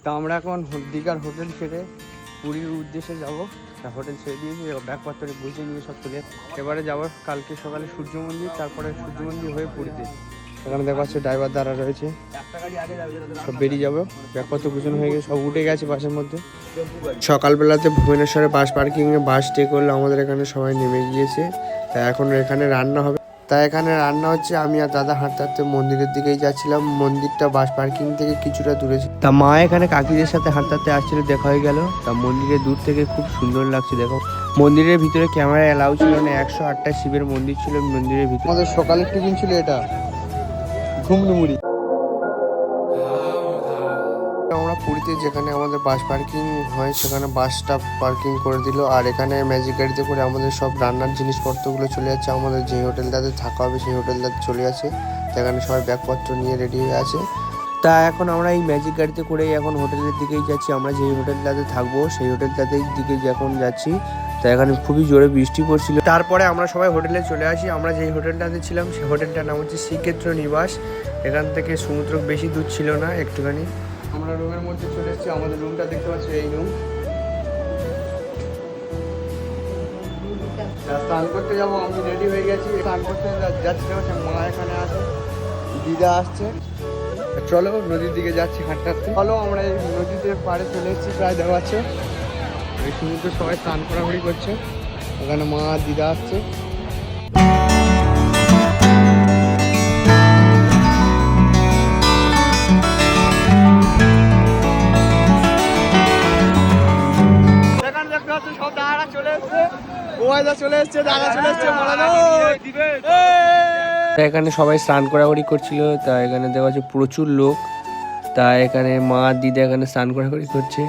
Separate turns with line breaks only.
তা আমরা এখন দীঘার হোটেল ছেড়ে পুরীর উদ্দেশ্যে যাবো। হোটেল ছেড়ে দিয়েছি, ব্যাগপত্র বুঝে নিয়ে সব তুলে এবারে যাবো কালকে সকালে সূর্য মন্দির, তারপরে সূর্য মন্দির হয়ে পুরীতে। এখানে দেখা যাচ্ছে ড্রাইভার দ্বারা রয়েছে, সব বেরিয়ে যাবো। ব্যাগপত্র গুছানো হয়ে গেছে, সব উঠে গেছে বাসের মধ্যে। সকালবেলাতে ভুবনেশ্বরে বাস পার্কিংয়ে বাস স্টে করলে আমাদের এখানে সবাই নেমে গিয়েছে। তা এখন এখানে রান্না হবে। তাই এখানে রান্না হচ্ছে। আমি আর দাদা হাঁটতে হাঁটতে মন্দিরের দিকেই যাচ্ছিলাম। মন্দিরটা বাস পার্কিং থেকে কিছুটা দূরে ছিল। তা মা এখানে কাকিদের সাথে হাঁটতে হাঁটতে আসছিল, দেখা হয়ে গেল। তা মন্দিরের দূর থেকে খুব সুন্দর লাগছে। দেখো মন্দিরের ভিতরে ক্যামেরা এলাউ ছিল না, 108টা শিবের মন্দির ছিল মন্দিরের ভিতরে। আমাদের সকালের টিফিন ছিল এটা ঘুগনি মুড়ি। আমরা পুরীতে যেখানে আমাদের বাস পার্কিং হয় সেখানে বাসটা পার্কিং করে দিল। আর এখানে ম্যাজিক গাড়িতে করে আমাদের সব রান্নার জিনিসপত্রগুলো চলে যাচ্ছে। আমাদের যে হোটেলটাতে থাকা হবে সেই হোটেলটাতে চলে যাচ্ছে। সেখানে সবাই ব্যাগপত্র নিয়ে রেডি হয়ে আছে। তা এখন আমরা এই ম্যাজিক গাড়িতে করেই এখন হোটেলের দিকেই যাচ্ছি। আমরা যেই হোটেলটাতে থাকবো সেই হোটেলটাতেই দিকে এখন যাচ্ছি। তা এখানে খুবই জোরে বৃষ্টি পড়ছিল। তারপরে আমরা সবাই হোটেলে চলে আসি। আমরা যেই হোটেলটাতে ছিলাম সেই হোটেলটার নাম হচ্ছে শ্রীক্ষেত্র নিবাস। এখান থেকে সমুদ্র বেশি দূর ছিল না, একটুখানি। আমরা রুমের মধ্যে চলে এসেছি। আমাদের রুমটা দেখতে পাচ্ছি, এই রুম। স্নান করতে যাবো, আমি রেডি হয়ে গেছি। স্নান করতে যাচ্ছিলাম, মা এখানে আছে, দিদা আসছে। চলো নদীর দিকে যাচ্ছি হাঁটতে হাঁটতে। চলো আমরা এই নদীতে পাড়ে চলে এসেছি, প্রায় দেখাচ্ছে। এই সমুদ্রে সবাই স্নান করাঘুরি করছে। ওখানে মা আর দিদা আসছে। সব দাঁড়া চলে এসছে, ওয়াইদা চলে এসছে, দাঁড়া চলে এসছে। এখানে সবাই স্নান করাকরি করছিল। তা এখানে দেখা যাচ্ছে প্রচুর লোক। তা এখানে মা দিদা এখানে স্নান করাকরি করছে।